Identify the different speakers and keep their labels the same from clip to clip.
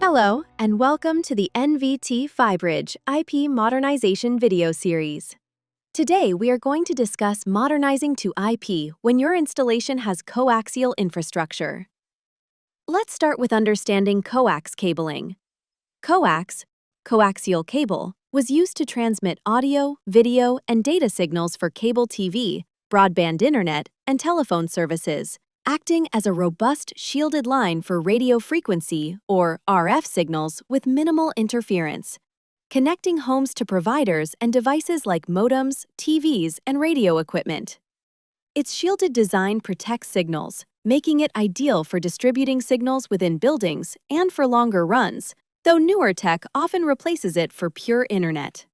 Speaker 1: Hello, and welcome to the NVT Phybridge IP Modernization video series. Today, we are going to discuss modernizing to IP when your installation has coaxial infrastructure. Let's start with understanding coax cabling. Coaxial cable, was used to transmit audio, video, and data signals for cable TV, broadband internet, and telephone services, acting as a robust shielded line for radio frequency, or RF signals with minimal interference, connecting homes to providers and devices like modems, TVs, and radio equipment. Its shielded design protects signals, making it ideal for distributing signals within buildings and for longer runs, though newer tech often replaces it for pure internet.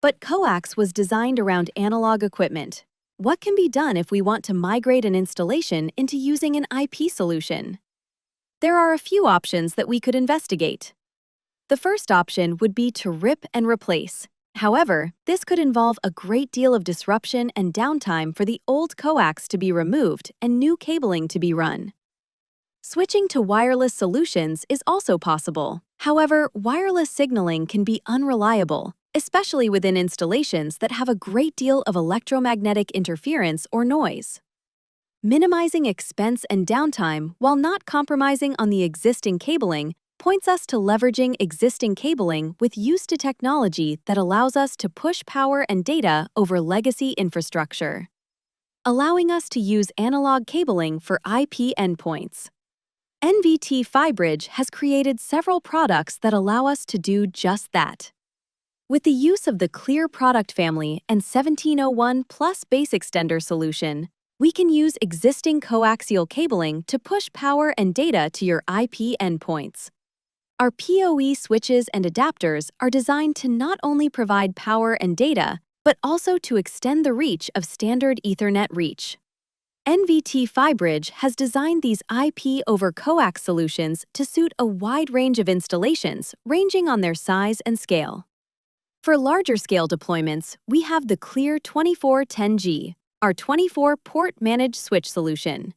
Speaker 1: But coax was designed around analog equipment. What can be done if we want to migrate an installation into using an IP solution? There are a few options that we could investigate. The first option would be to rip and replace. However, this could involve a great deal of disruption and downtime for the old coax to be removed and new cabling to be run. Switching to wireless solutions is also possible. However, wireless signaling can be unreliable, especially within installations that have a great deal of electromagnetic interference or noise. Minimizing expense and downtime while not compromising on the existing cabling points us to leveraging existing cabling with use to technology that allows us to push power and data over legacy infrastructure, allowing us to use analog cabling for IP endpoints. NVT Phybridge has created several products that allow us to do just that. With the use of the CLEER product family and 1701 Plus base extender solution, we can use existing coaxial cabling to push power and data to your IP endpoints. Our PoE switches and adapters are designed to not only provide power and data, but also to extend the reach of standard Ethernet reach. NVT Phybridge has designed these IP over coax solutions to suit a wide range of installations, ranging on their size and scale. For larger-scale deployments, we have the CLEER 2410G, our 24-port managed switch solution.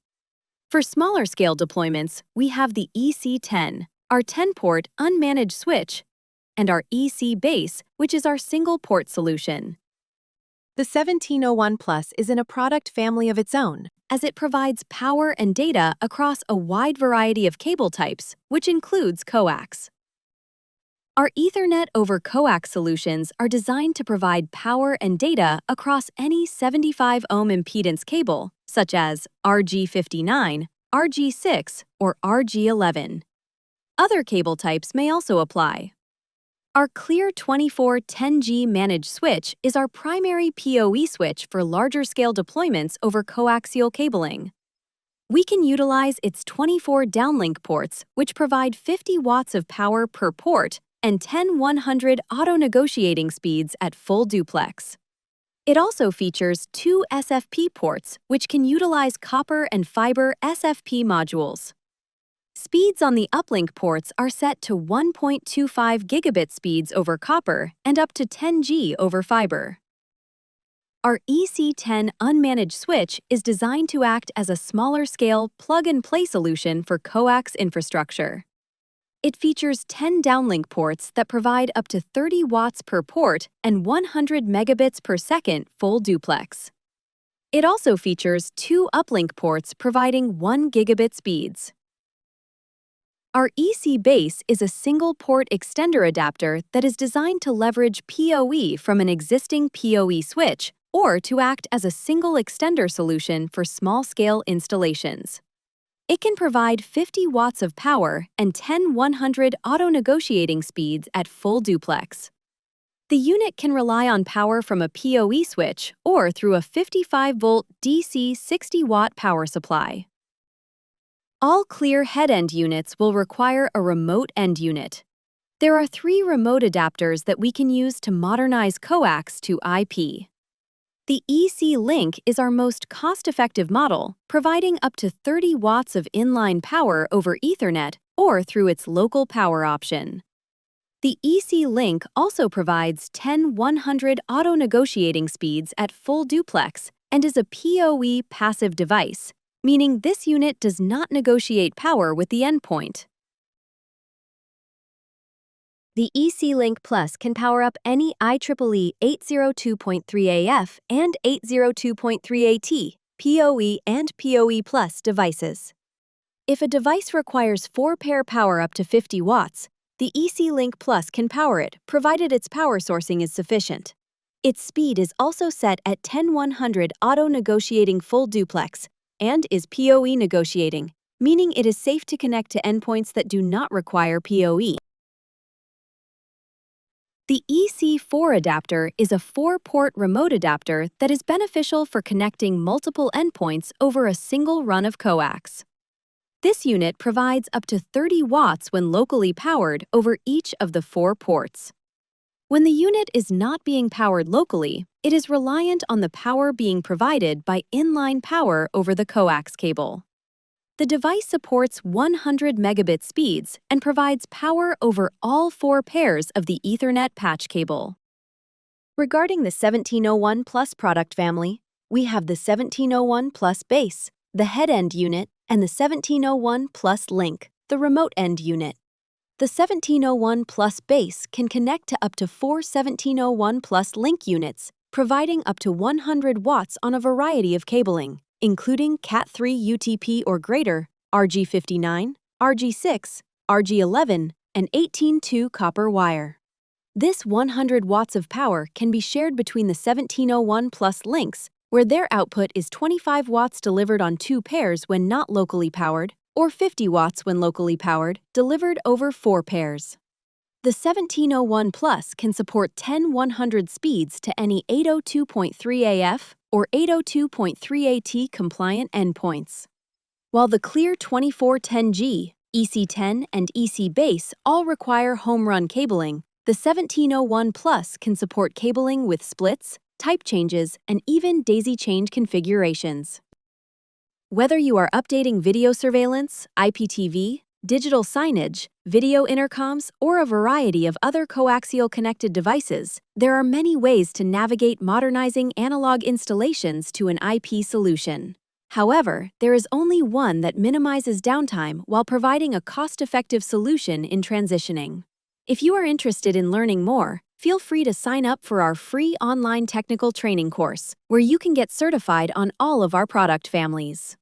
Speaker 1: For smaller-scale deployments, we have the EC10, our 10-port unmanaged switch, and our EC base, which is our single-port solution. The 1701 Plus is in a product family of its own, as it provides power and data across a wide variety of cable types, which includes coax. Our Ethernet over coax solutions are designed to provide power and data across any 75-ohm impedance cable, such as RG59, RG6, or RG11. Other cable types may also apply. Our CLEER 2410G managed switch is our primary PoE switch for larger-scale deployments over coaxial cabling. We can utilize its 24 downlink ports, which provide 50 watts of power per port and 10/100 auto-negotiating speeds at full duplex. It also features 2 SFP ports, which can utilize copper and fiber SFP modules. Speeds on the uplink ports are set to 1.25 gigabit speeds over copper and up to 10G over fiber. Our EC10 unmanaged switch is designed to act as a smaller-scale plug-and-play solution for coax infrastructure. It features 10 downlink ports that provide up to 30 watts per port and 100 megabits per second full duplex. It also features 2 uplink ports providing 1 gigabit speeds. Our EC base is a single-port extender adapter that is designed to leverage PoE from an existing PoE switch or to act as a single extender solution for small-scale installations. It can provide 50 watts of power and 10/100 auto-negotiating speeds at full duplex. The unit can rely on power from a PoE switch or through a 55-volt DC 60-watt power supply. All CLEER head-end units will require a remote end unit. There are 3 remote adapters that we can use to modernize coax to IP. The EC Link is our most cost-effective model, providing up to 30 watts of inline power over Ethernet or through its local power option. The EC Link also provides 10/100 auto-negotiating speeds at full duplex and is a PoE passive device, meaning this unit does not negotiate power with the endpoint. The EC-Link Plus can power up any IEEE 802.3AF and 802.3AT, PoE and PoE Plus devices. If a device requires 4-pair power up to 50 watts, the EC-Link Plus can power it, provided its power sourcing is sufficient. Its speed is also set at 10100 auto-negotiating full duplex and is PoE negotiating, meaning it is safe to connect to endpoints that do not require PoE. The EC4 adapter is a 4-port remote adapter that is beneficial for connecting multiple endpoints over a single run of coax. This unit provides up to 30 watts when locally powered over each of the 4 ports. When the unit is not being powered locally, it is reliant on the power being provided by inline power over the coax cable. The device supports 100 megabit speeds and provides power over all 4 pairs of the Ethernet patch cable. Regarding the 1701 Plus product family, we have the 1701 Plus Base, the head-end unit, and the 1701 Plus Link, the remote end unit. The 1701 Plus Base can connect to up to 4 1701 Plus Link units, providing up to 100 watts on a variety of cabling, including Cat3 UTP or greater, RG59, RG6, RG11, and 18-2 copper wire. This 100 watts of power can be shared between the 1701 Plus links, where their output is 25 watts delivered on 2 pairs when not locally powered, or 50 watts when locally powered, delivered over 4 pairs. The 1701 Plus can support 10-100 speeds to any 802.3AF or 802.3AT compliant endpoints. While the CLEER 2410G, EC10, and EC Base all require home run cabling, the 1701 Plus can support cabling with splits, type changes, and even daisy chain configurations. Whether you are updating video surveillance, IPTV, digital signage, video intercoms, or a variety of other coaxial connected devices, there are many ways to navigate modernizing analog installations to an IP solution. However, there is only one that minimizes downtime while providing a cost-effective solution in transitioning. If you are interested in learning more, feel free to sign up for our free online technical training course, where you can get certified on all of our product families.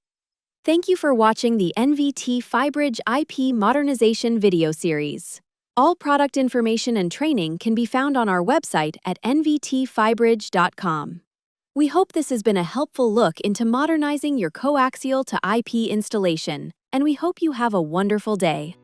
Speaker 1: Thank you for watching the NVT Phybridge IP Modernization video series. All product information and training can be found on our website at nvtphybridge.com. We hope this has been a helpful look into modernizing your coaxial to IP installation, and we hope you have a wonderful day.